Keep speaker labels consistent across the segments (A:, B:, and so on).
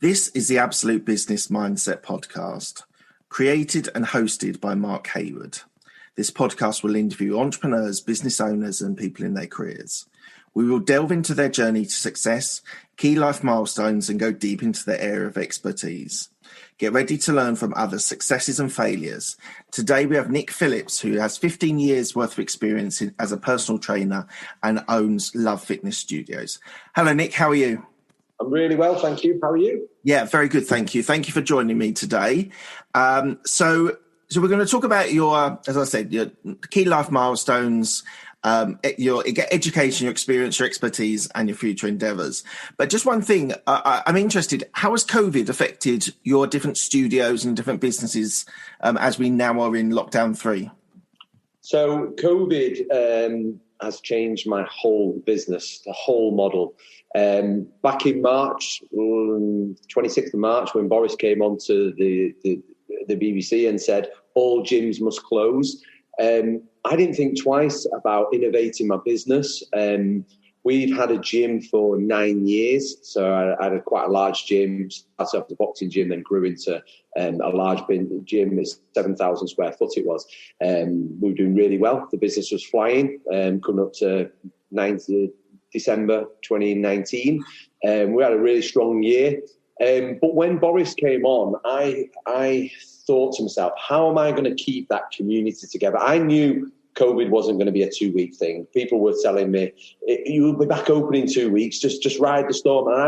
A: This is the Absolute Business Mindset podcast, created and hosted by Mark Hayward. This podcast will interview entrepreneurs, business owners, and people in their careers. We will delve into their journey to success, key life milestones, and go deep into their area of expertise. Get ready to learn from others' successes and failures. Today we have Nick Phillips, who has 15 years worth of experience as a personal trainer and owns LuvFitness Studios. Hello, Nick. How are you?
B: I'm really well, thank you. How are you?
A: Yeah, very good, thank you. Thank you for joining me today. So we're going to talk about your, as I said, your key life milestones, your education, your experience, your expertise, and your future endeavours. But just one thing, I'm interested, how has COVID affected your different studios and different businesses as we now are in lockdown 3?
B: So COVID has changed my whole business, the whole model. Back in March, 26th of March, when Boris came on to the BBC and said all gyms must close, I didn't think twice about innovating my business. We've had a gym for 9 years, so I had quite a large gym, started off the boxing gym, then grew into a large gym. It's 7,000 square foot it was. We were doing really well. The business was flying, coming up to December 2019. We had a really strong year. But when Boris came on, I thought to myself, how am I going to keep that community together? I knew COVID wasn't going to be a 2-week thing. People were telling me, you'll be back open in 2 weeks, just ride the storm. And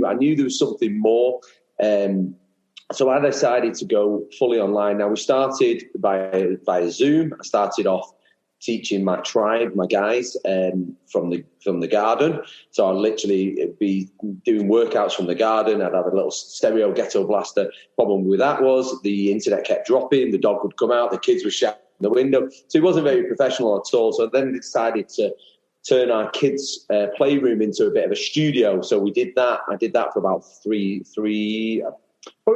B: I knew there was something more. So I decided to go fully online. Now, we started by Zoom. I started off teaching my tribe, my guys, from the garden. So I'd literally be doing workouts from the garden. I'd have a little stereo ghetto blaster. Problem with that was the internet kept dropping. The dog would come out. The kids were shouting in the window. So it wasn't very professional at all. So I then decided to turn our kids' playroom into a bit of a studio. So we did that. I did that for about probably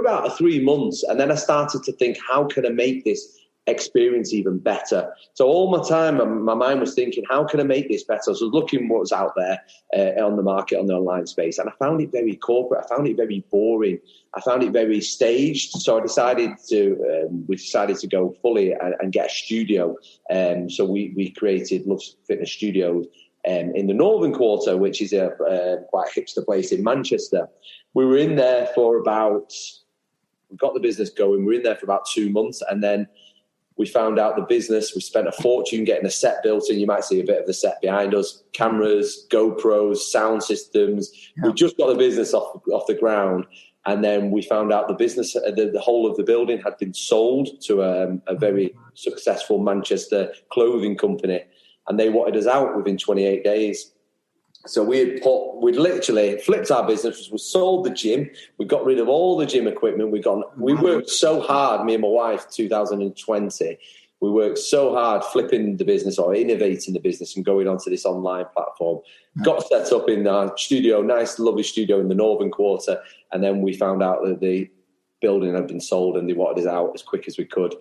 B: about 3 months. And then I started to think, how can I make this experience even better? So all my time, my mind was thinking, how can I make this better? So I was looking what was out there on the market, on the online space, and I found it very corporate. I found it very boring. I found it very staged. So we decided to go fully and get a studio. So we created LuvFitness Studios in the Northern Quarter, which is a quite a hipster place in Manchester. We were in there we got the business going. We were in there for about 2 months, and then we found out the business. We spent a fortune getting a set built in. You might see a bit of the set behind us. Cameras, GoPros, sound systems. Yeah. We just got the business off the ground. And then we found out the business, the whole of the building had been sold to a very successful Manchester clothing company. And they wanted us out within 28 days. So we'd literally flipped our business. We sold the gym. We got rid of all the gym equipment. We worked so hard, me and my wife, 2020. We worked so hard flipping the business or innovating the business and going onto this online platform. Got set up in our studio, nice, lovely studio in the Northern Quarter. And then we found out that the building had been sold and they wanted us out as quick as we could.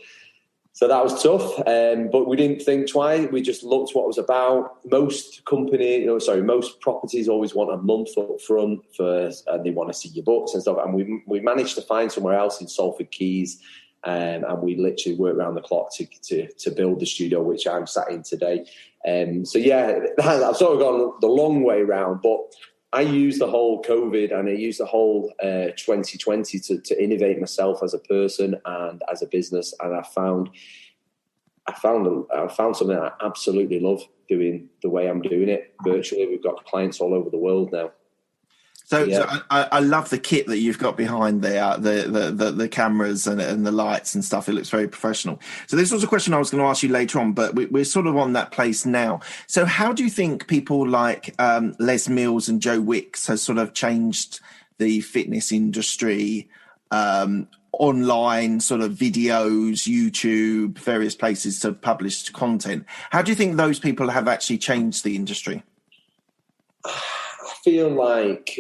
B: So that was tough, but we didn't think twice. We just looked what it was about. Most properties always want a month up front first, and they want to see your books and stuff. And we managed to find somewhere else in Salford Keys, and we literally worked around the clock to build the studio, which I'm sat in today. So yeah, I've sort of gone the long way round, but I used the whole COVID and I used the whole 2020 to innovate myself as a person and as a business. And I found something I absolutely love doing the way I'm doing it virtually. We've got clients all over the world now.
A: So I love the kit that you've got behind there, the cameras and the lights and stuff. It looks very professional. So this was a question I was going to ask you later on, but we're sort of on that place now. So how do you think people like Les Mills and Joe Wicks has sort of changed the fitness industry, online sort of videos, YouTube, various places to publish content? How do you think those people have actually changed the industry?
B: Feel like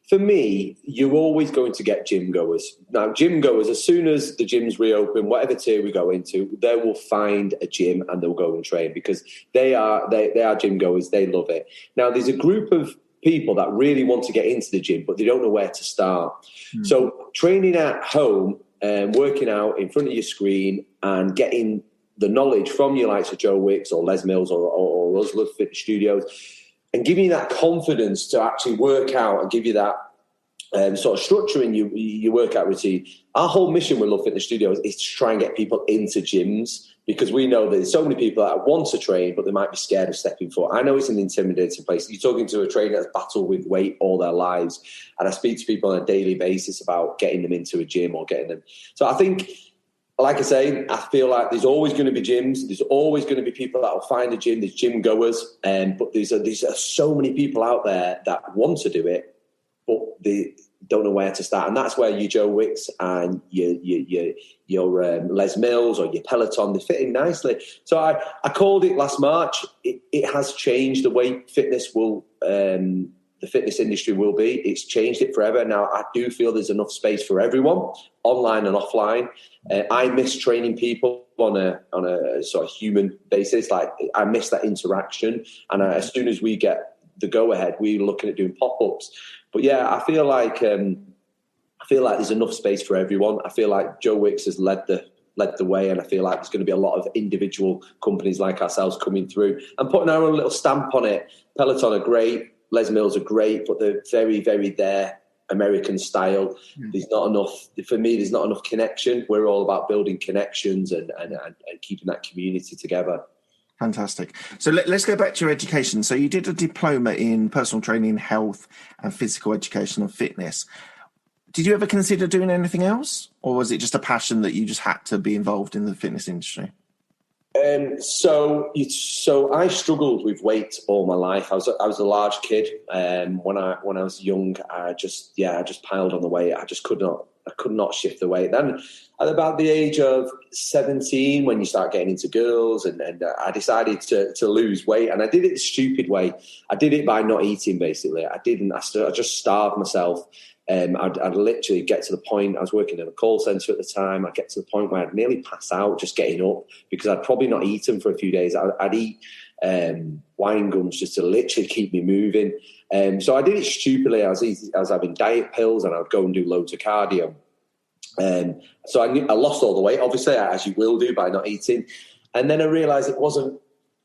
B: for me, you're always going to get gym goers. Now, gym goers, as soon as the gyms reopen, whatever tier we go into, they will find a gym and they'll go and train because they are gym goers. They love it. Now, there's a group of people that really want to get into the gym, but they don't know where to start. So training at home and working out in front of your screen and getting the knowledge from your likes of Joe Wicks or Les Mills or us, LuvFitness Studios, and giving you that confidence to actually work out and give you that sort of structure in your workout routine. Our whole mission with LuvFitness Studios is to try and get people into gyms, because we know that there's so many people that want to train, but they might be scared of stepping foot. I know it's an intimidating place. You're talking to a trainer that's battled with weight all their lives, and I speak to people on a daily basis about getting them into a gym or getting them. So I think, like I say, I feel like there's always going to be gyms. There's always going to be people that will find a gym. There's gym goers, but there's so many people out there that want to do it, but they don't know where to start. And that's where your Joe Wicks and your Les Mills or your Peloton, they fit in nicely. So I called it last March. It has changed the way fitness will, the fitness industry will be. It's changed it forever. Now, I do feel there's enough space for everyone, online and offline. I miss training people on a sort of human basis. Like, I miss that interaction. And as soon as we get the go-ahead, we're looking at doing pop-ups. But yeah, I feel like there's enough space for everyone. I feel like Joe Wicks has led the way, and I feel like there's going to be a lot of individual companies like ourselves coming through and putting our own little stamp on it. Peloton are great, Les Mills are great, but they're very, very their American style. There's not enough, for me, there's not enough connection. We're all about building connections and keeping that community together.
A: Fantastic. So let's go back to your education. So you did a diploma in personal training, health and physical education and fitness. Did you ever consider doing anything else? Or was it just a passion that you just had to be involved in the fitness industry?
B: So I struggled with weight all my life. I was a large kid. When I was young, I just piled on the weight. I could not shift the weight. Then at about the age of 17, when you start getting into girls, and I decided to lose weight, and I did it the stupid way. I did it by not eating, basically. I just starved myself. I'd literally get to the point, I was working in a call centre at the time, I'd get to the point where I'd nearly pass out just getting up, because I'd probably not eaten for a few days. I'd eat wine gums just to literally keep me moving. So I did it stupidly. I was having diet pills, and I'd go and do loads of cardio. So I lost all the weight, obviously, as you will do by not eating. And then I realised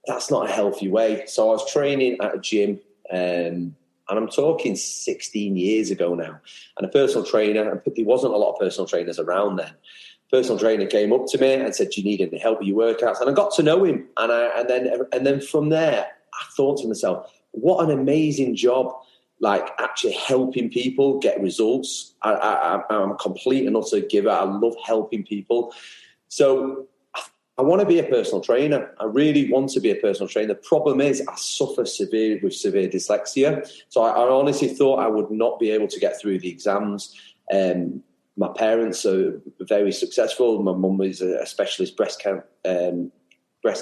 B: that's not a healthy way. So I was training at a gym, and I'm talking 16 years ago now. And a personal trainer, there wasn't a lot of personal trainers around then. Personal trainer came up to me and said, "Do you need any help with your workouts?" And I got to know him. And then from there, I thought to myself, what an amazing job, like actually helping people get results. I'm a complete and utter giver. I love helping people. So I want to be a personal trainer. I really want to be a personal trainer. The problem is I suffer with severe dyslexia. So I honestly thought I would not be able to get through the exams. My parents are very successful. My mum is a specialist breast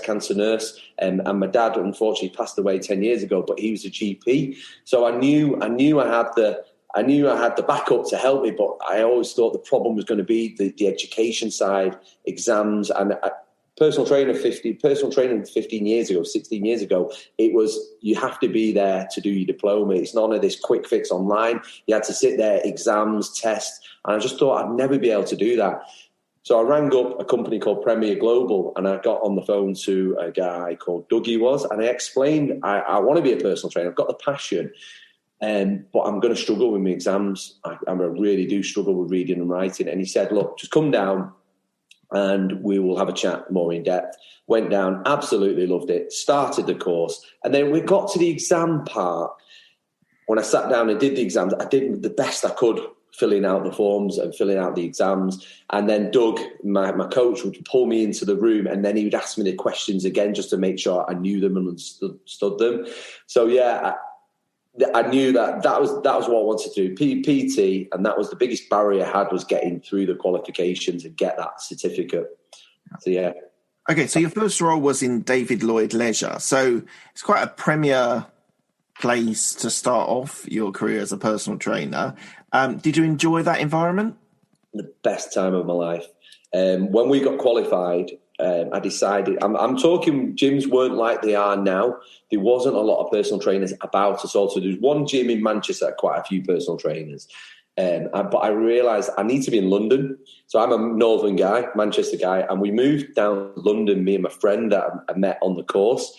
B: cancer nurse, and my dad unfortunately passed away 10 years ago, but he was a GP. So I knew I had the backup to help me, but I always thought the problem was going to be the education side, exams, and personal training 15 years ago, 16 years ago, it was, you have to be there to do your diploma. It's none of this quick fix online. You had to sit there, exams, tests, and I just thought I'd never be able to do that. So I rang up a company called Premier Global, and I got on the phone to a guy called Doug, and I explained, I want to be a personal trainer. I've got the passion, but I'm going to struggle with my exams. I really do struggle with reading and writing. And he said, "Look, just come down and we will have a chat more in depth." Went down, absolutely loved it, started the course. And then we got to the exam part. When I sat down and did the exams, I did the best I could, filling out the forms and filling out the exams. And then Doug, my coach, would pull me into the room, and then he would ask me the questions again just to make sure I knew them and understood them. So yeah, I knew that was what I wanted to do, PT, and that was the biggest barrier I had, was getting through the qualifications and get that certificate. So yeah.
A: Okay, so your first role was in David Lloyd Leisure. So it's quite a premier place to start off your career as a personal trainer. Did you enjoy that environment?
B: The best time of my life. When we got qualified, I decided, I'm talking gyms weren't like they are now. There wasn't a lot of personal trainers about us all. So there was one gym in Manchester that had quite a few personal trainers. But I realised I need to be in London. So I'm a northern guy, Manchester guy, and we moved down to London, me and my friend that I met on the course.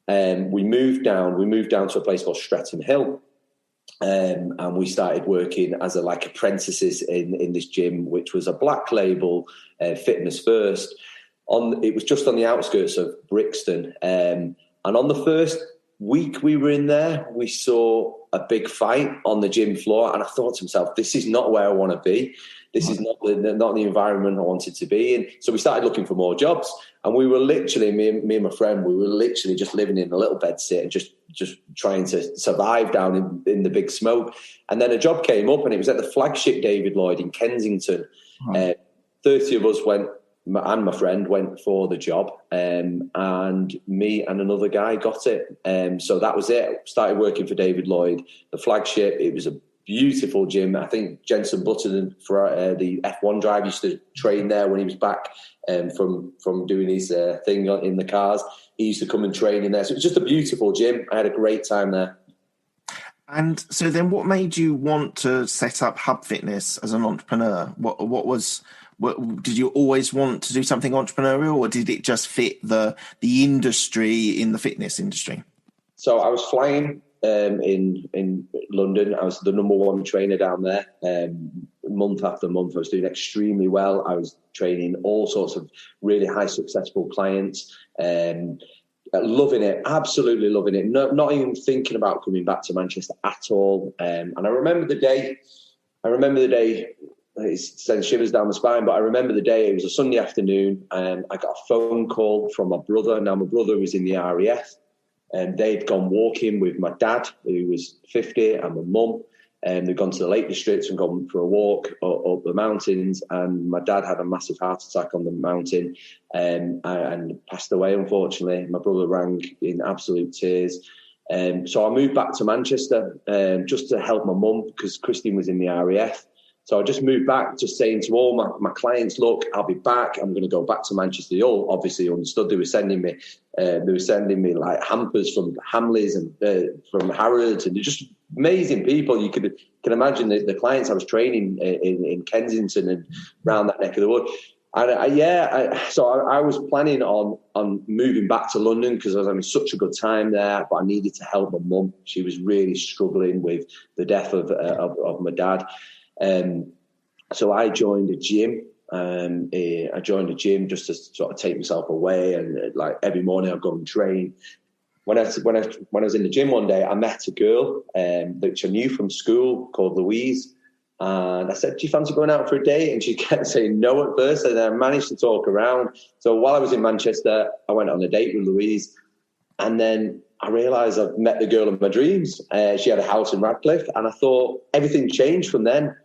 B: We moved down to a place called Streatham Hill. And we started working as apprentices in this gym, which was a black label, Fitness First. It was just on the outskirts of Brixton. And on the first week we were in there, we saw a big fight on the gym floor. And I thought to myself, this is not where I want to be. This is not the environment I wanted to be in. So we started looking for more jobs. And we were literally, me and my friend, we were literally just living in a little bed sit and just trying to survive down in the big smoke. And then a job came up, and it was at the flagship David Lloyd in Kensington. 30 of us went, and my friend went for the job, and me and another guy got it. So that was it. Started working for David Lloyd, the flagship. It was a beautiful gym. I think Jensen Button, for the F1 drive, used to train there when he was back from doing his thing in the cars. He used to come and train in there. So it was just a beautiful gym. I had a great time there.
A: And so then what made you want to set up Hub Fitness as an entrepreneur? What did you always want to do something entrepreneurial, or did it just fit the industry in the fitness industry?
B: So I was flying in London. I was the number one trainer down there. Month after month, I was doing extremely well. I was training all sorts of really high successful clients. Loving it, absolutely loving it. Not even thinking about coming back to Manchester at all. And I remember the day. It sends shivers down the spine, but I remember the day. It was a Sunday afternoon, and I got a phone call from my brother. Now, my brother was in the RAF, and they'd gone walking with my dad, who was 50, and my mum. And they'd gone to the Lake District and gone for a walk up the mountains. And my dad had a massive heart attack on the mountain and passed away, unfortunately. My brother rang in absolute tears. So I moved back to Manchester just to help my mum, because Christine was in the RAF. So I just moved back, just saying to all my clients, look, I'll be back. I'm going to go back to Manchester. They all obviously understood. They were sending me like hampers from Hamleys and from Harrods, and they're just amazing people. You can imagine the clients I was training in Kensington and around that neck of the wood. And so I was planning on moving back to London because I was having such a good time there, but I needed to help my mum. She was really struggling with the death of my dad. So I joined a gym. I joined a gym just to sort of take myself away, and like every morning I'd go and train. When I was in the gym one day, I met a girl that I knew from school called Louise, and I said, "Do you fancy going out for a date?" And she kept saying no at first, and then I managed to talk around. So while I was in Manchester, I went on a date with Louise, and then I realised I've met the girl of my dreams. She had a house in Radcliffe, and I thought everything changed from then.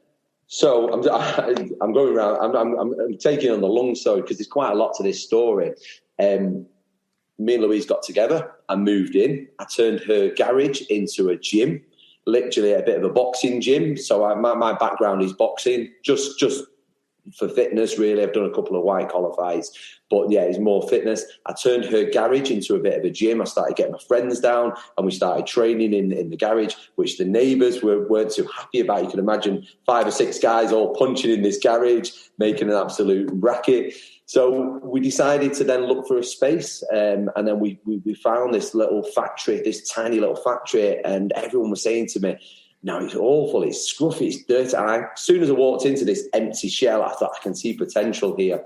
B: So I'm going around. I'm taking on the long story because there's quite a lot to this story. Me and Louise got together and moved in. I turned her garage into a gym, literally a bit of a boxing gym. So my background is boxing, just for fitness, really. I've done a couple of white collar fights, but yeah, it's more fitness. I turned her garage into a bit of a gym. I started getting my friends down, and we started training in the garage, which the neighbours weren't too happy about. You can imagine 5 or 6 guys all punching in this garage, making an absolute racket. So we decided to then look for a space, and then we found this little factory, this tiny little factory, and everyone was saying to me, "No, it's awful, it's scruffy, it's dirty." And as soon as I walked into this empty shell, I thought, I can see potential here.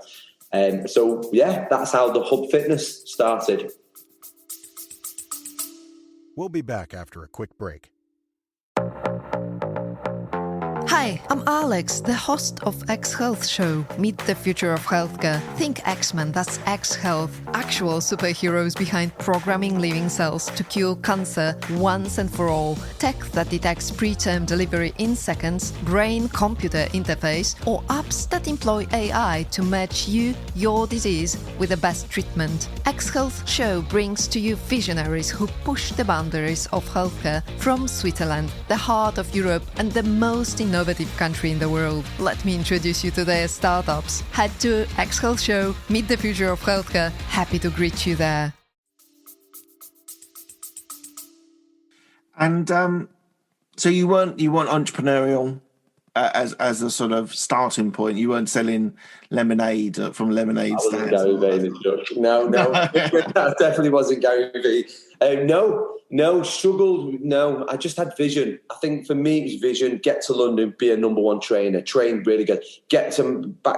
B: So, yeah, that's how the Hub Fitness started.
C: We'll be back after a quick break.
D: Hi, I'm Alex, the host of X Health Show. Meet the future of healthcare. Think X-Men, that's X Health. Actual superheroes behind programming living cells to cure cancer once and for all. Tech that detects preterm delivery in seconds, brain-computer interface, or apps that employ AI to match you, your disease, with the best treatment. X Health Show brings to you visionaries who push the boundaries of healthcare from Switzerland, the heart of Europe, and the most innovative innovative country in the world. Let me introduce you to their startups. Head to X Health Show, meet the future of healthcare. Happy to greet you there.
A: And so you weren't entrepreneurial as a sort of starting point. You weren't selling lemonade from lemonade stands.
B: Gary Vee in the truck. No, that definitely wasn't Gary Vee. No, struggled. No, I just had vision. I think for me it was vision. Get to London, be a number one trainer, train really good. Back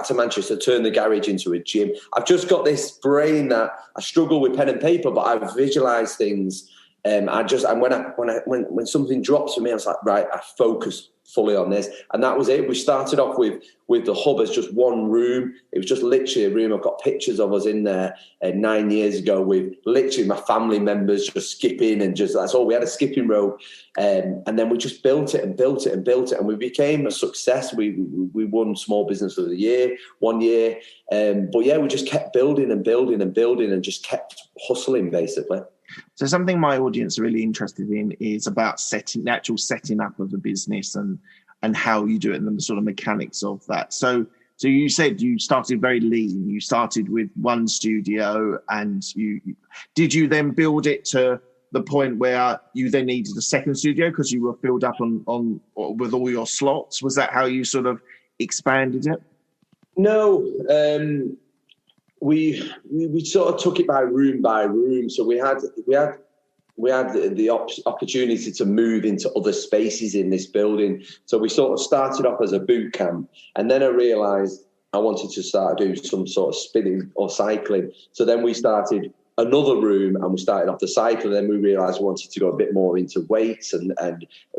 B: to Manchester, turn the garage into a gym. I've just got this brain that I struggle with pen and paper, but I visualize things. And when something drops for me, I was like, right, I focus fully on this, and that was it. We started off with the hub as just one room. It was just literally a room. I've got pictures of us in there 9 years ago with literally my family members just skipping, and just that's all. We had a skipping rope, and then we just built it, and we became a success. We won Small Business of the Year 1 year, but yeah, we just kept building and just kept hustling basically.
A: So something my audience are really interested in is about the actual setting up of the business and how you do it and the sort of mechanics of that. So you said you started very lean. You started with one studio, and did you then build it to the point where you then needed a second studio because you were filled up on with all your slots? Was that how you sort of expanded it?
B: No. We sort of took it by room. So we had the opportunity to move into other spaces in this building. So we sort of started off as a boot camp, and then I realised I wanted to start doing some sort of spinning or cycling. So then we started another room, and we started off the cycle. And then we realised we wanted to go a bit more into weights, and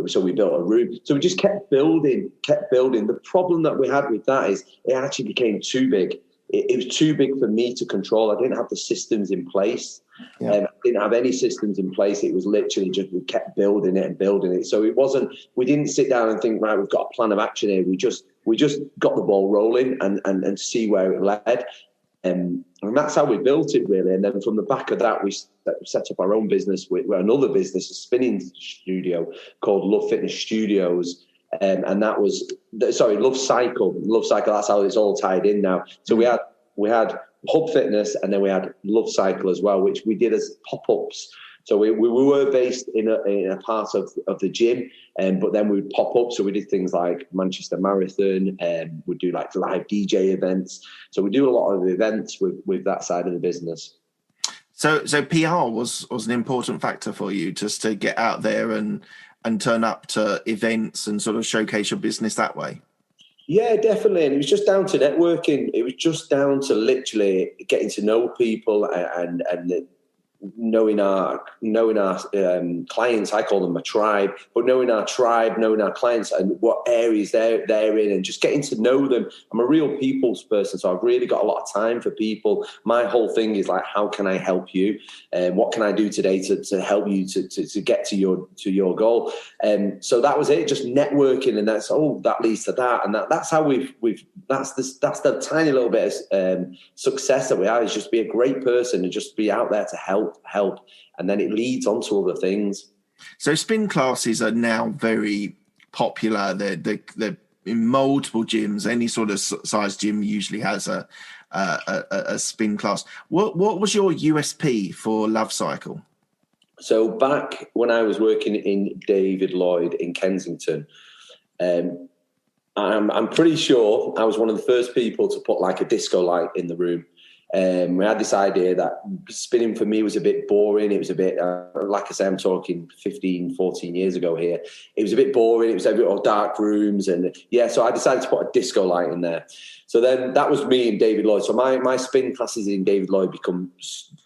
B: so we built a room. So we just kept building. The problem that we had with that is it actually became too big. It was too big for me to control. I didn't have the systems in place. Yeah. I didn't have any systems in place. It was literally just, we kept building it. So we didn't sit down and think, right, we've got a plan of action here. We just got the ball rolling and see where it led. And that's how we built it, really. And then from the back of that, we set up our own business with another business, a spinning studio called LuvFitness Studios. And that was, LuvCycle. That's how it's all tied in now. So we had Hub Fitness, and then we had LuvCycle as well, which we did as pop-ups. So we were based in a part of the gym, but then we would pop up. So we did things like Manchester Marathon, and we'd do like live DJ events. So we do a lot of events with that side of the business.
A: So PR was an important factor for you, just to get out there and turn up to events and sort of showcase your business that way?
B: Yeah, definitely. And it was just down to networking. It was just down to literally getting to know people and knowing our clients. I call them a tribe, but knowing our tribe, knowing our clients and what areas they're in, and just getting to know them. I'm a real people's person, so I've really got a lot of time for people. My whole thing is like, how can I help you? And what can I do today to help you to get to your goal? So that was it, just networking, and that leads to that, and that's how that's the tiny little bit of success that we have, is just be a great person and just be out there to help, and then it leads on to other things.
A: So spin classes are now very popular. They're in multiple gyms. Any sort of size gym usually has a spin class. What was your USP for LuvCycle?
B: So back when I was working in David Lloyd in Kensington, I'm pretty sure I was one of the first people to put like a disco light in the room. We had this idea that spinning for me was a bit boring. It was a bit, like I say, I'm talking 15, 14 years ago here. It was a bit boring. It was a bit of dark rooms. And yeah, so I decided to put a disco light in there. So then that was me and David Lloyd. So my spin classes in David Lloyd become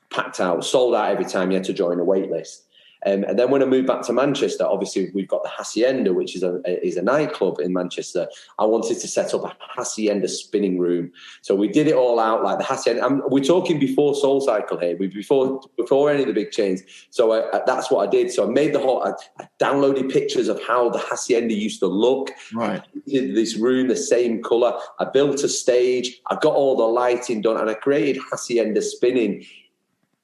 B: packed out, sold out every time you had to join a wait list. And then when I moved back to Manchester, obviously we've got the Hacienda, which is a nightclub in Manchester. I wanted to set up a Hacienda spinning room. So we did it all out like the Hacienda. We're talking before SoulCycle here, before any of the big chains. So that's what I did. So I made I downloaded pictures of how the Hacienda used to look.
A: Right.
B: I did this room the same colour. I built a stage. I got all the lighting done, and I created Hacienda spinning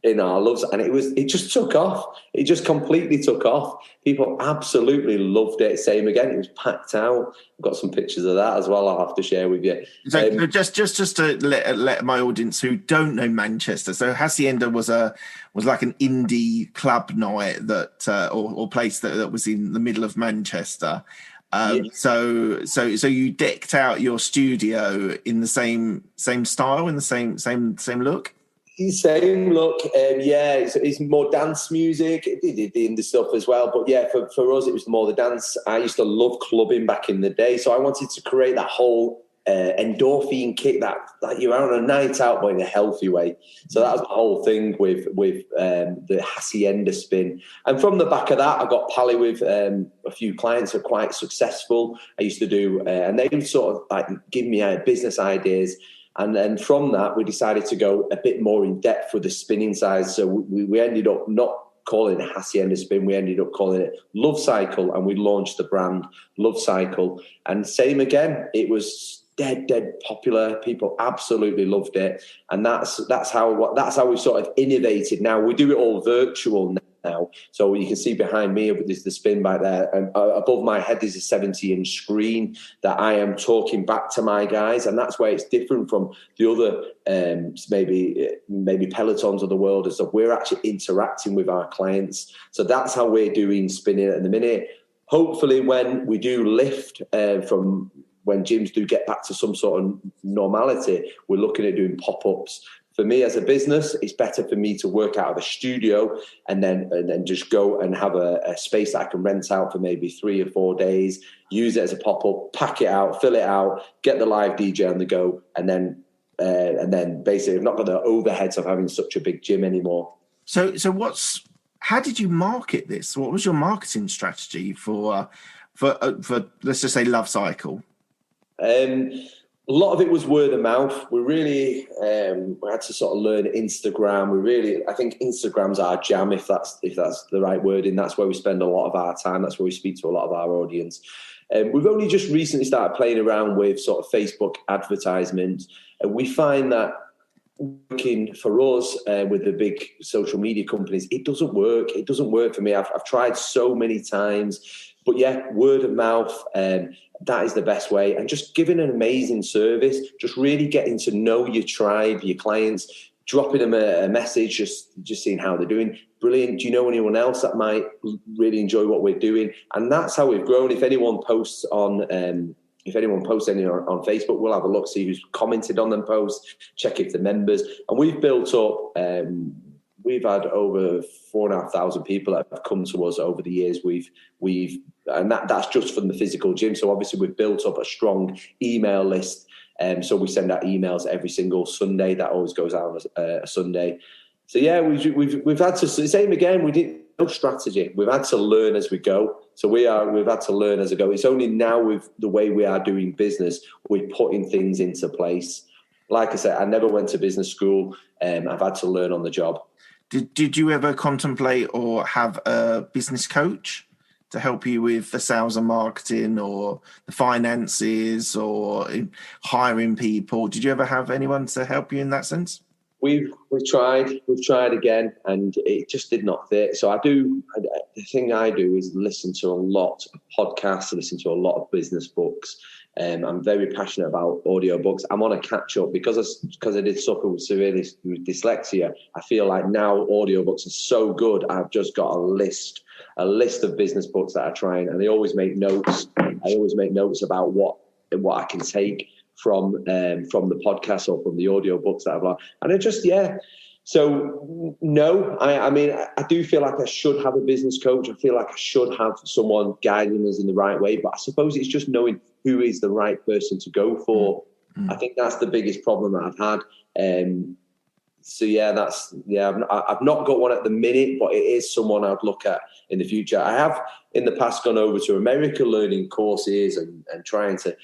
B: in our loves, and it just took off. It just completely took off. People absolutely loved it. Same again, it was packed out. I've got some pictures of that as well I'll have to share with you.
A: So just to let my audience who don't know Manchester, so Hacienda was like an indie club night that or place that was in the middle of Manchester. So you decked out your studio in the same style, in the same look.
B: Same look, it's more dance music. It did the indie stuff as well, but yeah, for us it was more the dance. I used to love clubbing back in the day, so I wanted to create that whole endorphin kick that you're on a night out, but in a healthy way. So that was the whole thing with the Hacienda spin. And from the back of that, I got pally with a few clients who are quite successful. I used to do, and they would sort of like give me business ideas. And then from that, we decided to go a bit more in depth with the spinning side. So we ended up not calling it Hacienda Spin. We ended up calling it Love Cycle, and we launched the brand Love Cycle. And same again, it was dead popular. People absolutely loved it, and that's how we sort of innovated. Now we do it all virtual now, so you can see behind me there's the spin back there, and above my head is a 70-inch screen that I am talking back to my guys, and that's where it's different from the other maybe Pelotons of the world, is that we're actually interacting with our clients. So that's how we're doing spinning at the minute. Hopefully, when we do lift from when gyms do get back to some sort of normality, we're looking at doing pop-ups. For me as a business, it's better for me to work out of a studio and then just go and have a space that I can rent out for maybe 3 or 4 days, use it as a pop-up, pack it out, fill it out, get the live DJ on the go, and then basically I've not got the overheads of having such a big gym anymore.
A: So how did you market this? What was your marketing strategy for let's just say Love Cycle?
B: A lot of it was word of mouth. We really we had to sort of learn Instagram. I think Instagram's our jam, if that's the right word, and that's where we spend a lot of our time. That's where we speak to a lot of our audience. We've only just recently started playing around with sort of Facebook advertisements, and we find that working for us with the big social media companies, it doesn't work. It doesn't work for me. I've tried so many times, but yeah, word of mouth. That is the best way. And just giving an amazing service, just really getting to know your tribe, your clients, dropping them a message, just seeing how they're doing. Brilliant. Do you know anyone else that might really enjoy what we're doing? And that's how we've grown. If anyone posts anything on Facebook, we'll have a look, see who's commented on them posts, check if they're members. And we've built up, we've had over 4,500 people that have come to us over the years. And that's just from the physical gym. So obviously we've built up a strong email list. So we send out emails every single Sunday. That always goes out on a Sunday. So yeah, we've had to, same again, we didn't no strategy. We've had to learn as we go. So we've had to learn as we go. It's only now with the way we are doing business, we're putting things into place. Like I said, I never went to business school. I've had to learn on the job.
A: Did you ever contemplate or have a business coach to help you with the sales and marketing or the finances or hiring people? Did you ever have anyone to help you in that sense?
B: We've tried again, and it just did not fit. So the thing I do is listen to a lot of podcasts, listen to a lot of business books. I'm very passionate about audiobooks. I'm on a catch up because I did suffer with severe dyslexia. I feel like now audiobooks are so good. I've just got a list of business books that I try and they always make notes. I always make notes about what I can take from the podcast or from the audiobooks that I've learned. And it just, yeah. So no, I mean, I do feel like I should have a business coach. I feel like I should have someone guiding us in the right way. But I suppose it's just knowing who is the right person to go for. I think that's the biggest problem that I've had. So yeah, I've not got one at the minute, but it is someone I'd look at in the future. I have in the past gone over to America learning courses and trying to.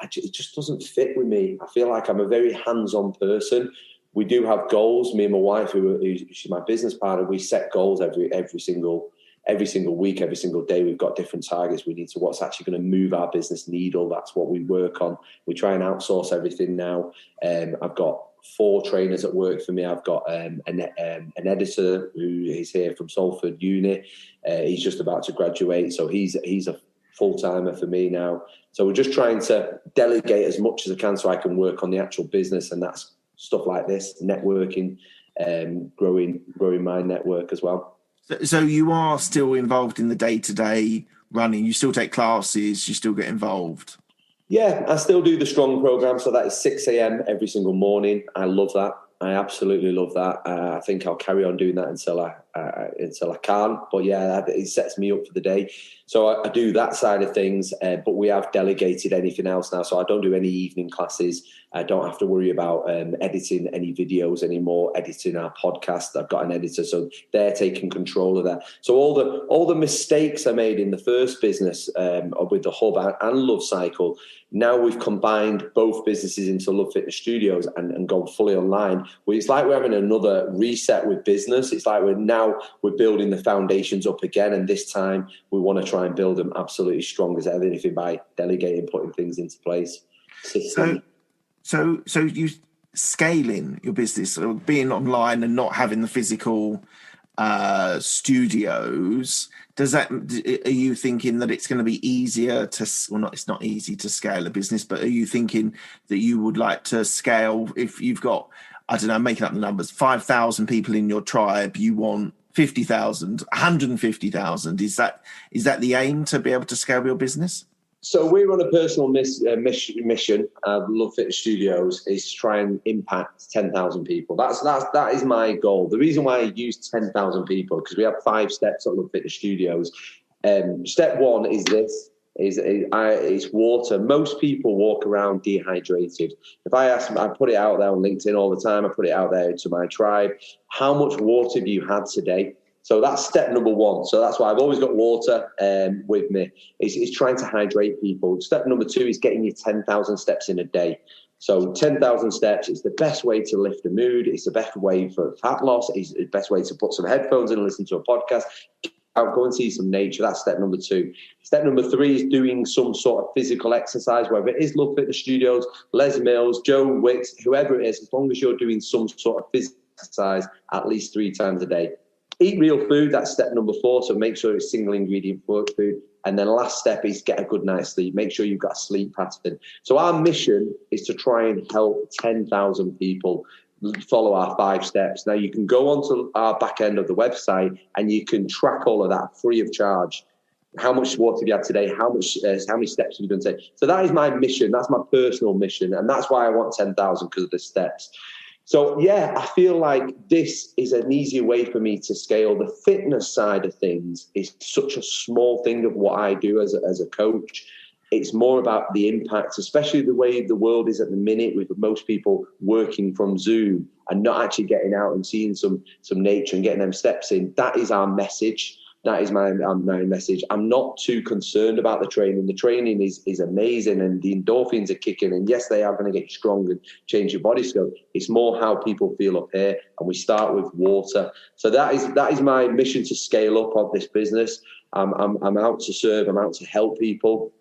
B: It just doesn't fit with me. I feel like I'm a very hands-on person. We do have goals. Me and my wife, she's my business partner, we set goals every single week, every single day. We've got different targets. We need to what's actually going to move our business needle. That's what we work on. We try and outsource everything now. I've got 4 trainers that work for me. I've got an editor who is here from Salford Uni. He's just about to graduate, so he's a full-timer for me now. So we're just trying to delegate as much as I can so I can work on the actual business, and that's stuff like this, networking, growing my network as well.
A: So you are still involved in the day-to-day running. You still take classes. You still get involved.
B: Yeah, I still do the Strong program. So that is 6 a.m. every single morning. I love that. I absolutely love that. I think I'll carry on doing that until I can't. But yeah, it sets me up for the day. So I do that side of things. But we have delegated anything else now. So I don't do any evening classes. I don't have to worry about editing any videos anymore, editing our podcast. I've got an editor, so they're taking control of that. So all the mistakes I made in the first business with the Hub and Love Cycle, now we've combined both businesses into LuvFitness Studios and gone fully online. It's like we're having another reset with business. It's like we're building the foundations up again, and this time we want to try and build them absolutely strong as anything by delegating, putting things into place.
A: So you scaling your business, or being online and not having the physical studios, are you thinking that it's going to be easier it's not easy to scale a business, but are you thinking that you would like to scale if you've got, I don't know, making up the numbers, 5,000 people in your tribe, you want 50,000, 150,000? Is that the aim, to be able to scale your business?
B: So we're on a personal mission of LuvFitness Studios, is to try and impact 10,000 people. That is my goal. The reason why I use 10,000 people, because we have 5 steps at LuvFitness Studios. Step 1 is this. It's water. Most people walk around dehydrated. If I ask them, I put it out there on LinkedIn all the time. I put it out there to my tribe. How much water have you had today? So that's step number 1. So that's why I've always got water with me. Is trying to hydrate people. Step number 2 is getting you 10,000 steps in a day. So 10,000 steps is the best way to lift the mood. It's the best way for fat loss. It's the best way to put some headphones in and listen to a podcast. Go and see some nature. That's step number 2. Step number 3 is doing some sort of physical exercise, whether it is LuvFitness Studios, Les Mills, Joe Wicks, whoever it is, as long as you're doing some sort of physical exercise at least 3 times a day. Eat real food, that's step number 4, so make sure it's single ingredient food. And then last step is get a good night's sleep. Make sure you've got a sleep pattern. So our mission is to try and help 10,000 people follow our 5 steps. Now you can go onto our back end of the website and you can track all of that free of charge. How much water have you had today? How many steps have you done today? So that is my mission. That's my personal mission. And that's why I want 10,000, because of the steps. So, yeah, I feel like this is an easier way for me to scale. The fitness side of things is such a small thing of what I do as a coach. It's more about the impact, especially the way the world is at the minute, with most people working from Zoom and not actually getting out and seeing some nature and getting them steps in. That is our message. That is my message. I'm not too concerned about the training. The training is amazing, and the endorphins are kicking. And yes, they are going to get you strong and change your body scope. It's more how people feel up here, and we start with water. So that is my mission, to scale up of this business. I'm out to serve. I'm out to help people.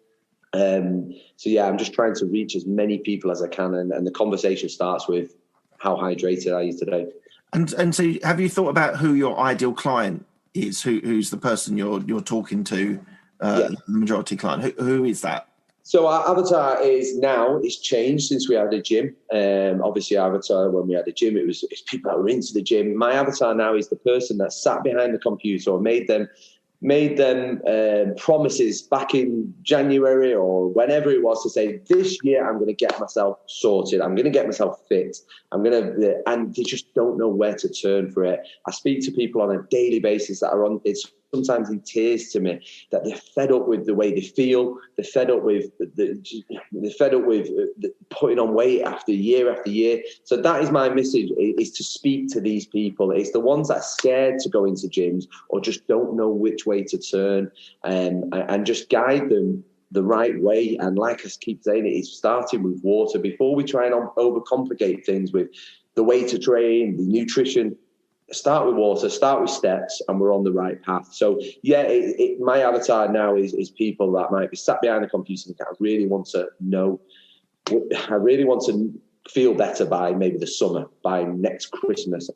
B: So yeah, I'm just trying to reach as many people as I can, and the conversation starts with how hydrated are you today.
A: And so, have you thought about who your ideal client is? Who's the person you're talking to? The majority client. Who is that?
B: So our avatar it's changed since we had a gym. Obviously, our avatar when we had a gym, it's people that were into the gym. My avatar now is the person that sat behind the computer or made them promises back in January or whenever it was, to say, this year I'm going to get myself sorted. I'm going to get myself fit. and they just don't know where to turn for it. I speak to people on a daily basis that are it's sometimes in tears to me, that they're fed up with the way they feel. They're fed up with putting on weight after year. So that is my message, is to speak to these people. It's the ones that are scared to go into gyms or just don't know which way to turn, and just guide them the right way. And like I keep saying, it's starting with water before we try and overcomplicate things with the way to train, the nutrition. Start with water, start with steps, and we're on the right path. So yeah, my avatar now is people that might be sat behind a computer and I really want to know. I really want to feel better by maybe the summer, by next Christmas. Do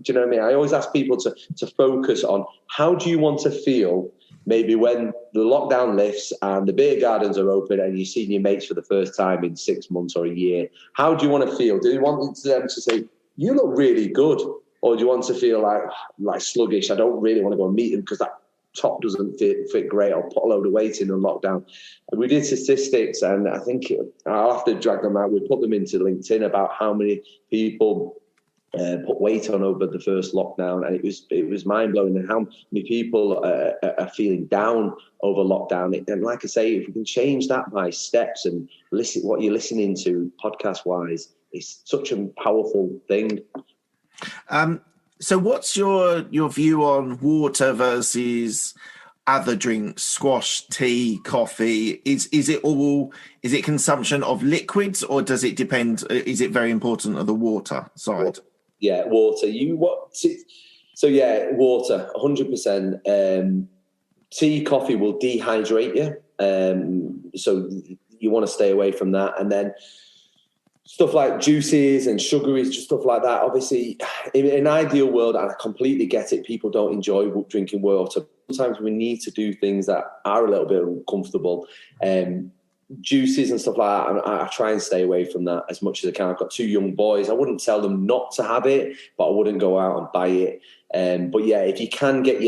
B: you know what I mean? I always ask people to focus on how do you want to feel maybe when the lockdown lifts and the beer gardens are open and you're seeing your mates for the first time in 6 months or a year. How do you want to feel? Do you want them to say, you look really good? Or do you want to feel like sluggish? I don't really want to go and meet them because that top doesn't fit great. I'll put a load of weight in lockdown. And we did statistics, and I think I'll have to drag them out. We put them into LinkedIn about how many people put weight on over the first lockdown, and it was mind blowing. And how many people are feeling down over lockdown. And like I say, if we can change that by steps and listen what you're listening to podcast wise, it's such a powerful thing.
A: So what's your view on water versus other drinks, squash, tea, coffee? Is it consumption of liquids, or does it depend? Is it very important on the water side?
B: Yeah, water. Water, 100%. Tea, coffee will dehydrate you. So you want to stay away from that. And then stuff like juices and sugary, just stuff like that. Obviously, in an ideal world, and I completely get it, people don't enjoy drinking water. Sometimes we need to do things that are a little bit uncomfortable. Juices and stuff like that, I try and stay away from that as much as I can. I've got 2 young boys. I wouldn't tell them not to have it, but I wouldn't go out and buy it. But yeah, if you can get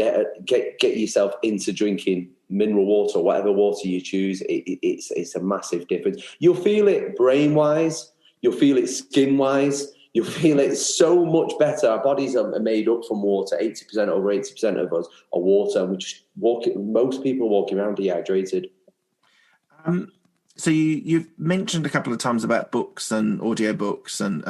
B: yourself into drinking mineral water or whatever water you choose, it's a massive difference. You'll feel it brain-wise. You'll feel it skin-wise. You'll feel it so much better. Our bodies are made up from water. Over 80% of us are water. And we just most people walking around dehydrated.
A: So you've mentioned a couple of times about books and audiobooks and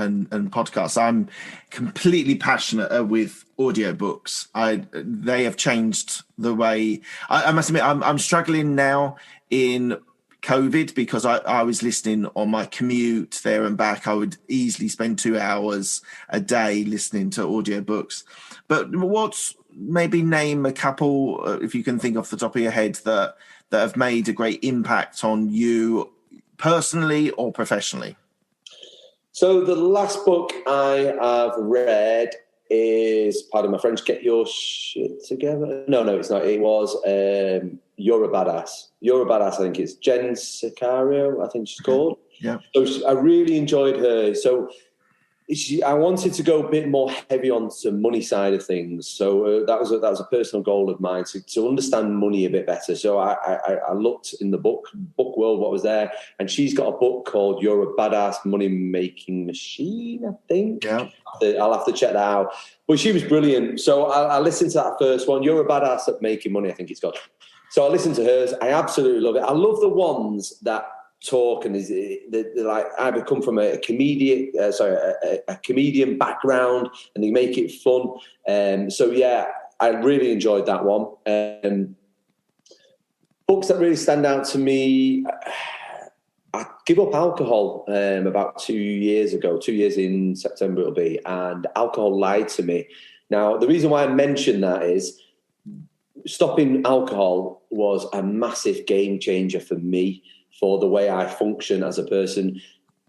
A: podcasts. I'm completely passionate with audiobooks. They have changed the way I must admit I'm struggling now in COVID because I was listening on my commute there and back. I would easily spend 2 hours a day listening to audiobooks. But maybe name a couple, if you can think off the top of your head, that have made a great impact on you personally or professionally?
B: So the last book I have read is, pardon my French, Get Your Shit Together. No, it's not. It was You're a Badass. You're a Badass, I think it's Jen Sicario, I think she's called.
A: Yeah.
B: So I really enjoyed her. So I wanted to go a bit more heavy on the money side of things. So that was a personal goal of mine, to understand money a bit better. So I looked in the book world what was there, and she's got a book called You're a Badass Money Making Machine, I think. Yeah. I'll have to check that out. But she was brilliant. So I listened to that first one, You're a Badass at Making Money, I think it's called. So I listened to hers. I absolutely love it. I love the ones that talk and they're like either come from a comedian background and they make it fun. So yeah, I really enjoyed that one. Books that really stand out to me, I gave up alcohol about 2 years ago. 2 years in September it'll be, and alcohol lied to me. Now the reason why I mention that is stopping alcohol was a massive game changer for me, for the way I function as a person.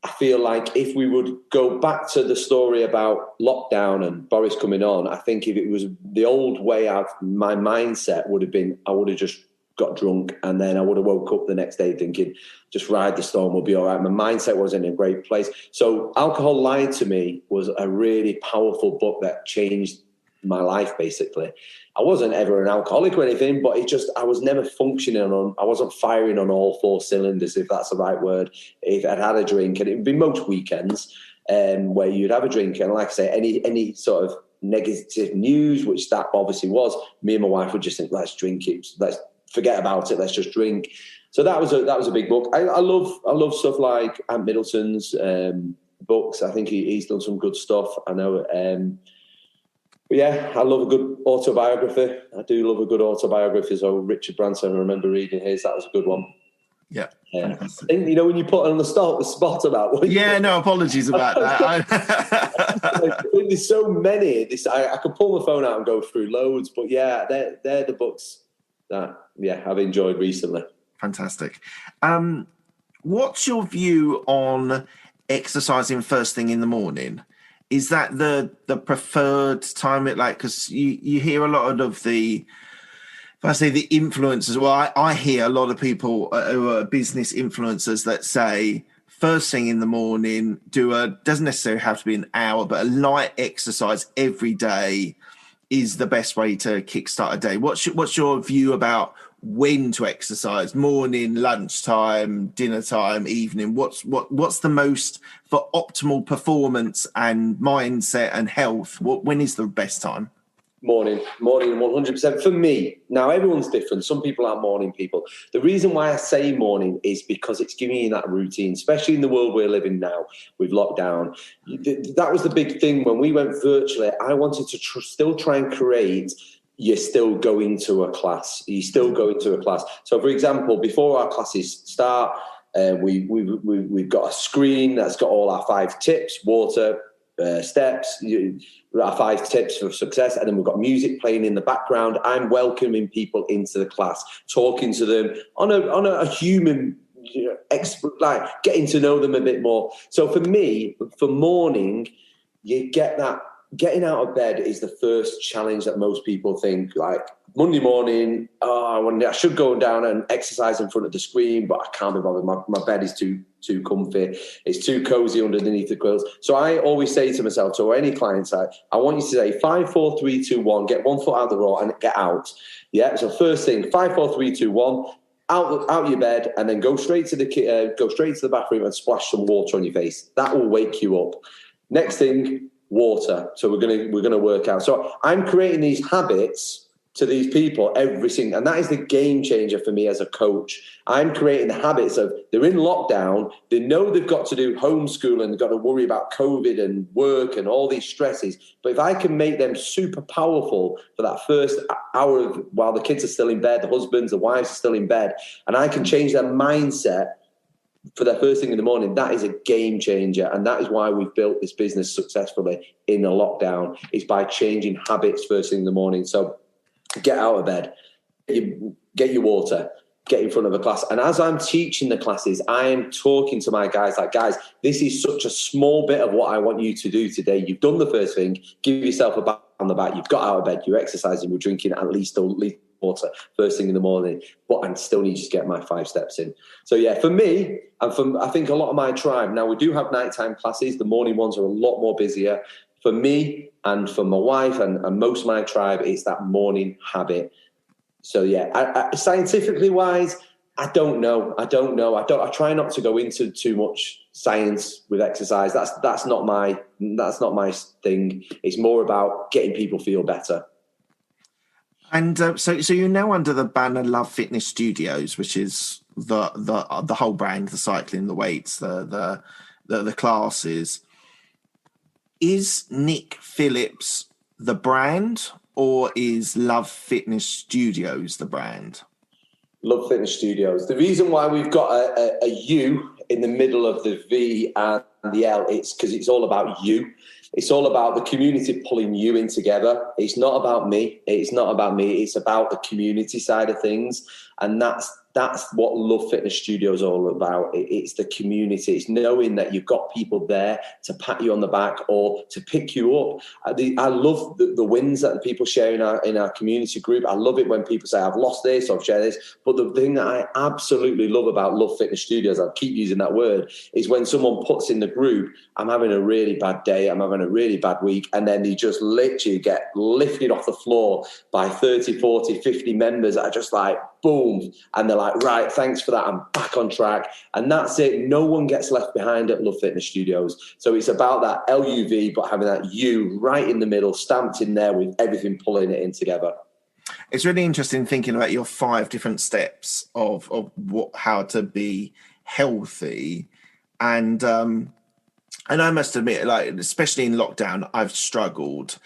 B: I feel like if we would go back to the story about lockdown and Boris coming on, I think if it was the old way, my mindset would have been, I would have just got drunk and then I would have woke up the next day thinking, just ride the storm, we'll be all right. My mindset was in a great place. So Alcohol Lied to Me was a really powerful book that changed my life, basically. I wasn't ever an alcoholic or anything, but I was never functioning I wasn't firing on all 4 cylinders, if that's the right word. If I'd had a drink, and it would be most weekends where you'd have a drink, and like I say, any sort of negative news, which that obviously was, me and my wife would just think, let's drink it, let's forget about it, let's just drink. So that was a big book. I love stuff like Ant Middleton's books. I think he's done some good stuff. I know. But yeah, I love a good autobiography. I do love a good autobiography. So Richard Branson, I remember reading his. That was a good one.
A: Yeah.
B: I think, when you put on the spot about what
A: no, apologies about that.
B: I think there's so many. I could pull my phone out and go through loads. But yeah, they're the books that I've enjoyed recently.
A: Fantastic. What's your view on exercising first thing in the morning? Is that the preferred time? Because you hear a lot of the, if I say the influencers, well, I hear a lot of people who are business influencers that say first thing in the morning, doesn't necessarily have to be an hour, but a light exercise every day is the best way to kickstart a day. What's your view about when to exercise? Morning, lunchtime, dinner time, evening? What's the most for optimal performance and mindset and health? When is the best time?
B: Morning, 100%. For me, now everyone's different. Some people are morning people. The reason why I say morning is because it's giving you that routine, especially in the world we're living now with lockdown. That was the big thing when we went virtually. I wanted to still try and create, you're still going to a class. So, for example, before our classes start, we've got a screen that's got all our 5 tips, water, steps, our 5 tips for success, and then we've got music playing in the background. I'm welcoming people into the class, talking to them on a human, like getting to know them a bit more. So for me, for morning, you get that. Getting out of bed is the first challenge that most people think, like Monday morning, I should go down and exercise in front of the screen, but I can't be bothered. My bed is too comfy. It's too cozy underneath the quilts. So I always say to myself, to any client side, I want you to say 5, 4, 3, 2, 1, get one foot out of the door and get out. Yeah. So first thing, 5, 4, 3, 2, 1, out your bed, and then go straight to the bathroom and splash some water on your face. That will wake you up. Next thing, water. So we're gonna work out. So I'm creating these habits to these people and that is the game changer for me as a coach. I'm creating the habits of, they're in lockdown, they know they've got to do homeschooling, they've got to worry about COVID and work and all these stresses. But if I can make them super powerful for that first hour while the kids are still in bed, the husbands, the wives are still in bed, and I can change their mindset for their first thing in the morning, that is a game changer. And that is why we've built this business successfully in the lockdown, is by changing habits first thing in the morning. So get out of bed, get your water, get in front of a class. And as I'm teaching the classes, I am talking to my guys like, guys, this is such a small bit of what I want you to do today. You've done the first thing, give yourself a pat on the back. You've got out of bed, you're exercising, you're drinking at least water first thing in the morning, but I still need to get my 5 steps in. So yeah, for me, and for I think a lot of my tribe, now we do have nighttime classes, the morning ones are a lot more busier. For me and for my wife and most of my tribe, it's that morning habit. So yeah, I scientifically wise, I don't know. I try not to go into too much science with exercise. That's not my thing. It's more about getting people feel better.
A: And so you're now under the banner LuvFitness Studios, which is the whole brand, the cycling, the weights, the classes. Is Nick Phillips the brand, or is LuvFitness Studios the brand?
B: LuvFitness Studios. The reason why we've got a U in the middle of the V and the L, it's because it's all about you. It's all about the community pulling you in together. It's not about me. It's about the community side of things. And that's what LuvFitness Studio is all about. It's the community. It's knowing that you've got people there to pat you on the back or to pick you up. I love the wins that people share in our community group. I love it when people say, I've lost this or I've shared this. But the thing that I absolutely love about LuvFitness Studios, I keep using that word, is when someone puts in the group, I'm having a really bad day, I'm having a really bad week, and then they just literally get lifted off the floor by 30, 40, 50 members that are just like, boom, and they're like, right, thanks for that, I'm back on track. And that's it. No one gets left behind at LuvFitness Studios. So it's about that LUV, but having that U right in the middle, stamped in there with everything pulling it in together.
A: It's really interesting thinking about your 5 different steps of how to be healthy. And I must admit, like, especially in lockdown, I've struggled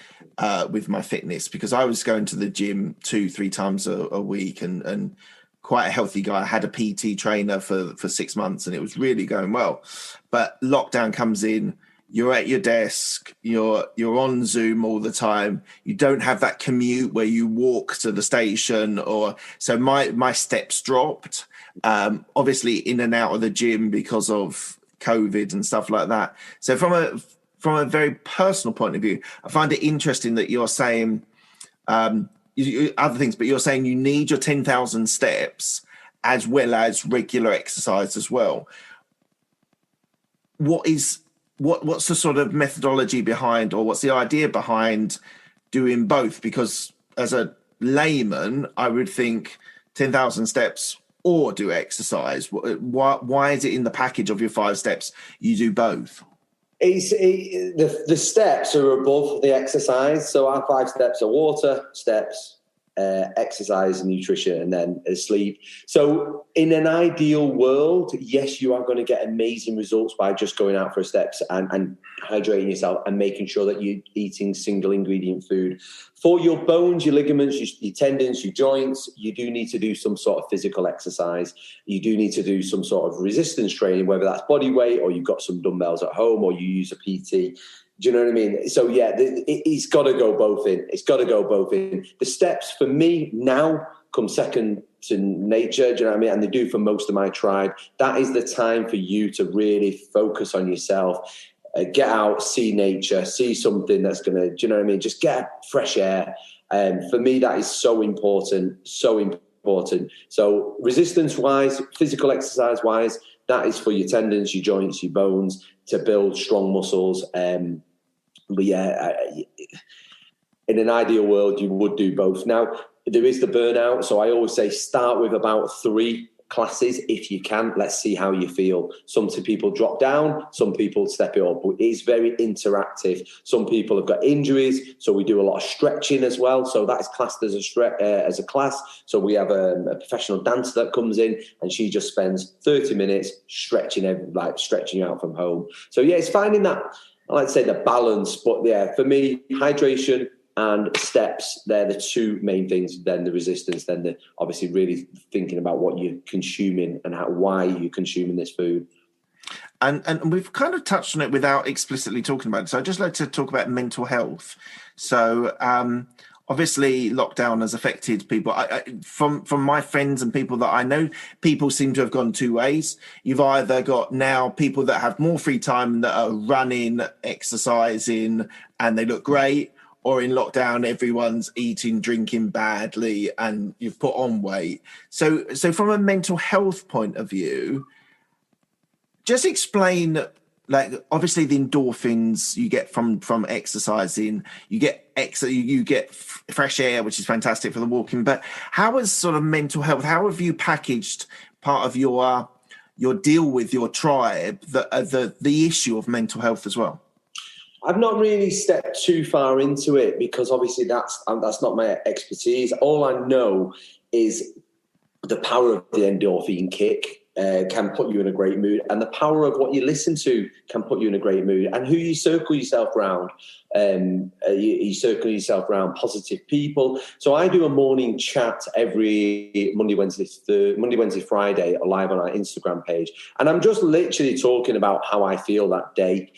A: with my fitness because I was going to the gym 2-3 times a week and quite a healthy guy. I had a PT trainer for 6 months and it was really going well. But lockdown comes in, you're at your desk, you're on Zoom all the time. You don't have that commute where you walk to the station, so my steps dropped. Obviously in and out of the gym because of COVID and stuff like that. So from a very personal point of view, I find it interesting that you're saying other things, but you're saying you need your 10,000 steps as well as regular exercise as well. What's the sort of methodology behind, or what's the idea behind doing both? Because as a layman, I would think 10,000 steps or do exercise. Why is it in the package of your 5 steps you do both?
B: The steps are above the exercise. So our 5 steps are water, steps, exercise, nutrition, and then sleep. So in an ideal world, yes, you are going to get amazing results by just going out for steps and hydrating yourself and making sure that you're eating single ingredient food. For your bones, your ligaments, your tendons, your joints, you do need to do some sort of physical exercise. You do need to do some sort of resistance training, whether that's body weight or you've got some dumbbells at home or you use a PT. Do you know what I mean? So, yeah, it's got to go both in. It's got to go both in. The steps, for me, now come second to nature. Do you know what I mean? And they do for most of my tribe. That is the time for you to really focus on yourself. Get out, see nature, see something that's going to, do you know what I mean? Just get fresh air. For me, that is so important, so important. So resistance-wise, physical exercise-wise, that is for your tendons, your joints, your bones, to build strong muscles. But yeah, in an ideal world, you would do both. Now, there is the burnout. So I always say start with about 3 classes if you can. Let's see how you feel. Some people drop down, some people step it up. But it's very interactive. Some people have got injuries, so we do a lot of stretching as well. So that is classed as a class. So we have a professional dancer that comes in, and she just spends 30 minutes stretching you out from home. So yeah, it's finding that, I like to say, the balance. But yeah, for me, hydration and steps, they're the 2 main things. Then the resistance, then the obviously really thinking about what you're consuming and why you're consuming this food.
A: And we've kind of touched on it without explicitly talking about it. So I'd just like to talk about mental health. So obviously lockdown has affected people. From my friends and people that I know, people seem to have gone 2 ways. You've either got now people that have more free time that are running, exercising, and they look great, or in lockdown, everyone's eating, drinking badly, and you've put on weight. So from a mental health point of view, just explain, like, obviously the endorphins you get from exercising, you get fresh air, which is fantastic for the walking. But how is sort of mental health? How have you packaged part of your deal with your tribe, the issue of mental health as well?
B: I've not really stepped too far into it because obviously that's not my expertise. All I know is the power of the endorphin kick can put you in a great mood, and the power of what you listen to can put you in a great mood, and who you circle yourself around. You circle yourself around positive people. So I do a morning chat every Monday, Wednesday, Friday, live on our Instagram page, and I'm just literally talking about how I feel that day.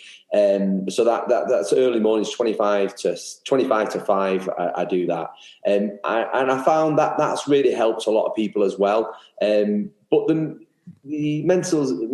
B: So that's early mornings, 25 to 5. I do that, and I found that that's really helped a lot of people as well. But the mental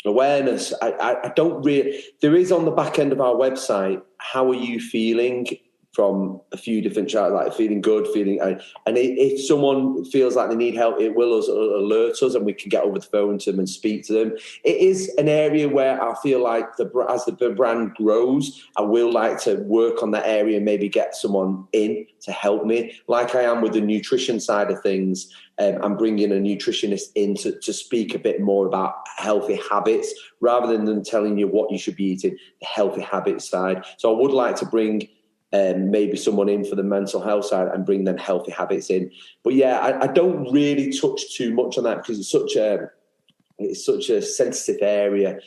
B: awareness, I don't really. There is on the back end of our website, how are you feeling, from a few different chats, like feeling good, and if someone feels like they need help, it will alert us, and we can get over the phone to them and speak to them. It is an area where I feel like as the brand grows, I will like to work on that area and maybe get someone in to help me, like I am with the nutrition side of things. I'm bringing a nutritionist in to speak a bit more about healthy habits, rather than them telling you what you should be eating, the healthy habits side. So I would like to bring maybe someone in for the mental health side and bring them healthy habits in. But yeah, I don't really touch too much on that because it's such a sensitive area.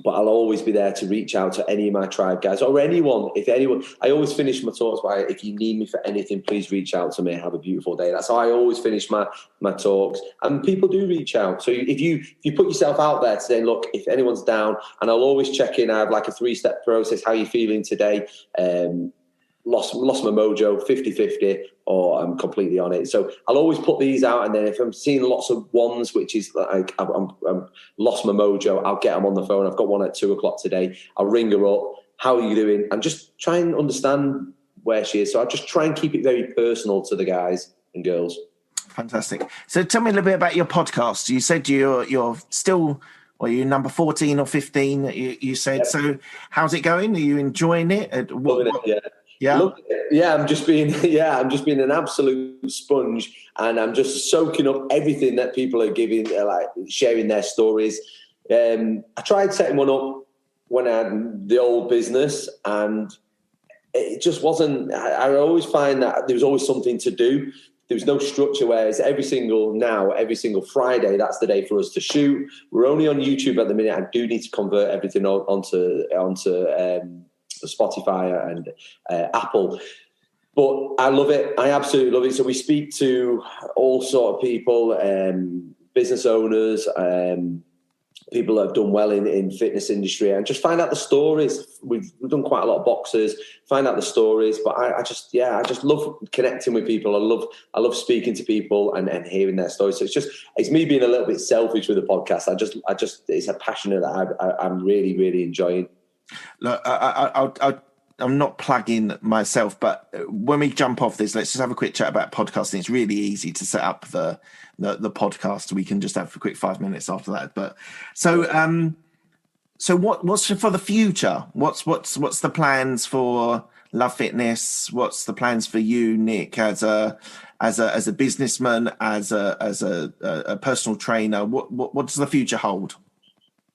B: But I'll always be there to reach out to any of my tribe guys or anyone. If anyone, I always finish my talks by, if you need me for anything, please reach out to me. Have a beautiful day. That's how I always finish my talks. And people do reach out. So if you put yourself out there to say, look, if anyone's down, and I'll always check in. I have like a 3-step process. How are you feeling today? lost my mojo, 50-50, or I'm completely on it. So I'll always put these out, and then if I'm seeing lots of ones, which is like I'm lost my mojo, I'll get them on the phone. I've got one at 2:00 today. I'll ring her up. How are you doing? And just try and understand where she is. So I just try and keep it very personal to the guys and girls.
A: Fantastic. So tell me a little bit about your podcast. You said you're still, well, you're number 14 or 15, you said. Yep. So how's it going? Are you enjoying it?
B: Yeah. I'm just being an absolute sponge, and I'm just soaking up everything that people are giving, like sharing their stories. I tried setting one up when I had the old business, and it just wasn't. I always find that there was always something to do. There was no structure, whereas every single Friday, that's the day for us to shoot. We're only on YouTube at the minute. I do need to convert everything onto Spotify and Apple. But I love it. I absolutely love it. So we speak to all sort of people, business owners, people that have done well in fitness industry, and just find out the stories. We've done quite a lot of boxers, find out the stories. But I just love connecting with people. I love speaking to people and hearing their stories. So it's me being a little bit selfish with the podcast. I just it's a passion that I'm really, really enjoying.
A: Look, I'm not plugging myself, but when we jump off this, let's just have a quick chat about podcasting. It's really easy to set up the podcast. We can just have a quick 5 minutes after that. But so what's for the future? What's the plans for Love Fitness? What's the plans for you, Nick, as a businessman, as a personal trainer? What does the future hold?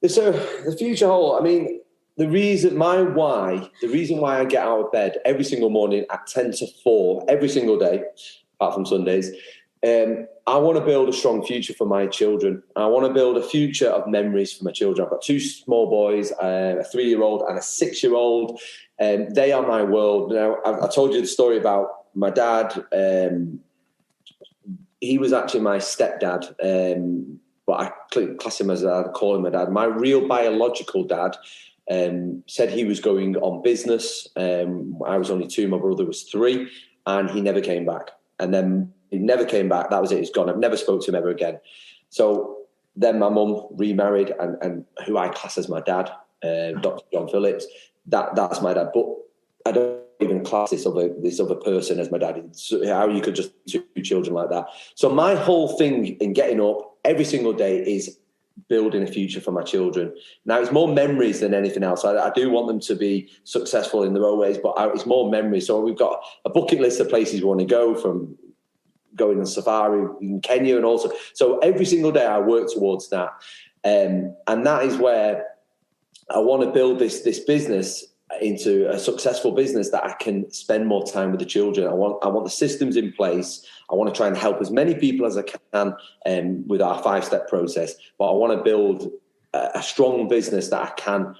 B: So the future hold, I mean, the reason why I get out of bed every single morning at 10 to 4 every single day, apart from Sundays, I want to build a strong future for my children. I want to build a future of memories for my children. I've got 2 small boys, a 3-year-old and a 6-year-old. They are my world. Now, I told you the story about my dad. He was actually my stepdad, but I class him as I call him my dad. My real biological dad said he was going on business. I was only 2, my brother was 3, and he never came back. And then he never came back. That was it. He's gone. I've never spoke to him ever again. So then my mum remarried, and who I class as my dad, Dr. Nick Phillips. That's my dad. But I don't even class this other person as my dad. So how you could just 2 children like that. So my whole thing in getting up every single day is building a future for my children. Now, it's more memories than anything else. I do want them to be successful in their own ways, but it's more memories. So we've got a bucket list of places we want to go, from going on safari in Kenya and also. So every single day I work towards that. And that is where I want to build this business into a successful business that I can spend more time with the children. I want the systems in place. I want to try and help as many people as I can with our 5-step process. But I want to build a strong business that I can,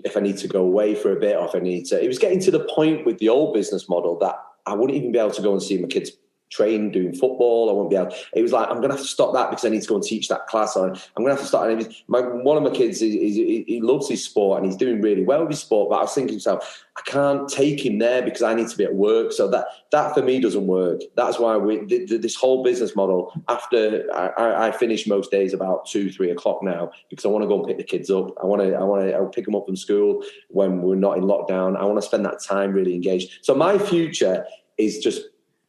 B: if I need to go away for a bit, or if I need to. It was getting to the point with the old business model that I wouldn't even be able to go and see my kids train doing football. I won't be able. It was like, I'm going to have to stop that because I need to go and teach that class. Or I'm going to have to start. And one of my kids, he loves his sport and he's doing really well with his sport. But I was thinking to myself, I can't take him there because I need to be at work. So that for me doesn't work. That's why this whole business model. After I finish most days about 2-3 o'clock now, because I want to go and pick the kids up. I'll pick them up from school when we're not in lockdown. I want to spend that time really engaged. So my future is just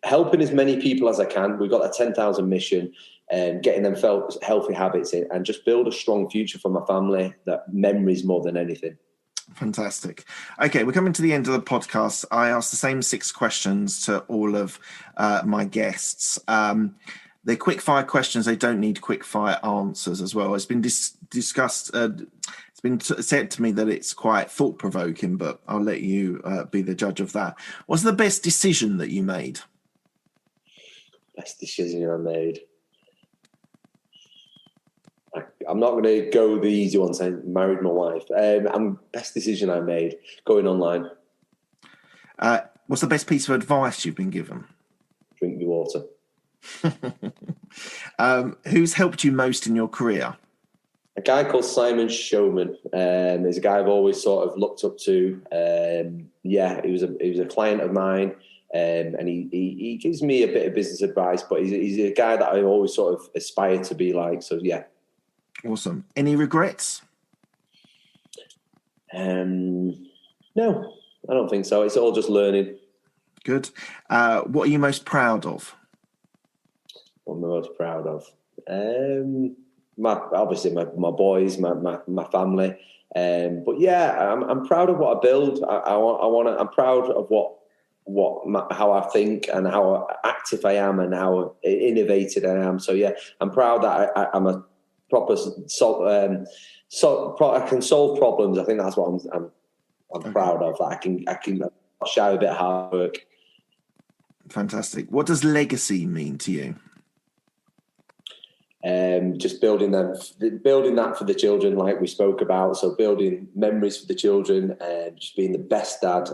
B: helping as many people as I can. We've got a 10,000 mission, and getting them healthy habits in, and just build a strong future for my family. That memories more than anything.
A: Fantastic. Okay, we're coming to the end of the podcast. I asked the same 6 questions to all of my guests. They're quick-fire questions. They don't need quick-fire answers as well. It's been discussed. It's been said to me that it's quite thought-provoking, but I'll let you be the judge of that. What's the best decision that you made?
B: Best decision I made. I'm not going to go the easy one, saying married my wife. Best decision I made, going online.
A: What's the best piece of advice you've been given?
B: Drink your water.
A: Who's helped you most in your career?
B: A guy called Simon Showman. He's a guy I've always sort of looked up to. He was a client of mine, and he gives me a bit of business advice. But he's a guy that I always sort of aspire to be like. So yeah.
A: Awesome. Any regrets?
B: No, I don't think so. It's all just learning.
A: Good. What are you most proud of?
B: What am I most proud of? My boys, my family. But yeah, I'm proud of what I build. I'm proud of how I think and how active I am and how innovative I am. So yeah, I'm proud that I'm a proper I can solve problems. I think that's what I'm proud of. I can show a bit of hard work.
A: Fantastic. What does legacy mean to you?
B: Just building that for the children, like we spoke about. So building memories for the children and just being the best dad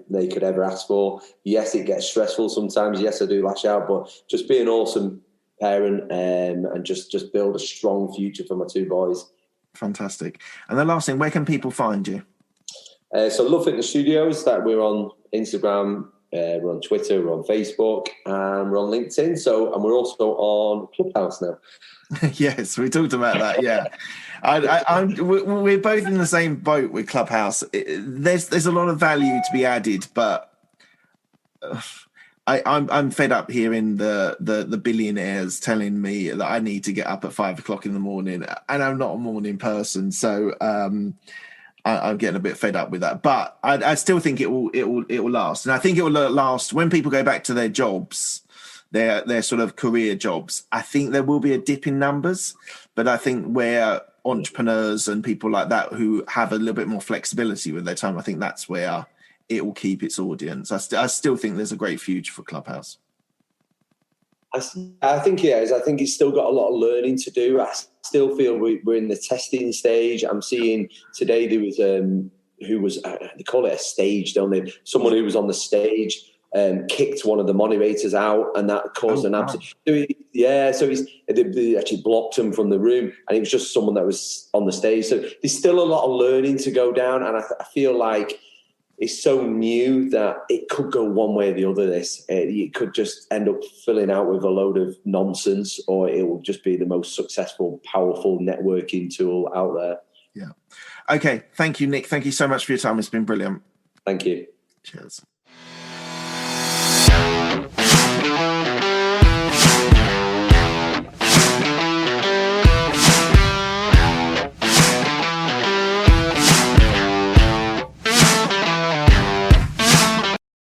B: they could ever ask for. Yes, it gets stressful sometimes. Yes, I do lash out, but just be an awesome parent and just build a strong future for my two boys.
A: Fantastic. And the last thing, where can people find you?
B: So LuvFitness Studios, that we're on Instagram, we're on Twitter, we're on Facebook, and we're on LinkedIn. And we're also on Clubhouse now.
A: Yes, we talked about that. Yeah, we're both in the same boat with Clubhouse. There's a lot of value to be added, but I'm fed up hearing the billionaires telling me that I need to get up at 5 o'clock in the morning, and I'm not a morning person, so I'm getting a bit fed up with that. But I still think it will last, and I think it will last when people go back to their jobs, their sort of career jobs. I think there will be a dip in numbers, but I think where entrepreneurs and people like that who have a little bit more flexibility with their time, I think that's where it will keep its audience. I still think there's a great future for Clubhouse.
B: I think it is. I think it's still got a lot of learning to do. I still feel we're in the testing stage. I'm seeing today there was they call it a stage, don't they? Someone who was on the stage kicked one of the moderators out, and that caused an absolute. Yeah, so they actually blocked him from the room, and it was just someone that was on the stage. So there's still a lot of learning to go down, and I feel like it's so new that it could go one way or the other. It could just end up filling out with a load of nonsense, or it will just be the most successful, powerful networking tool out there.
A: Yeah. Okay. Thank you, Nick. Thank you so much for your time. It's been brilliant.
B: Thank you.
A: Cheers.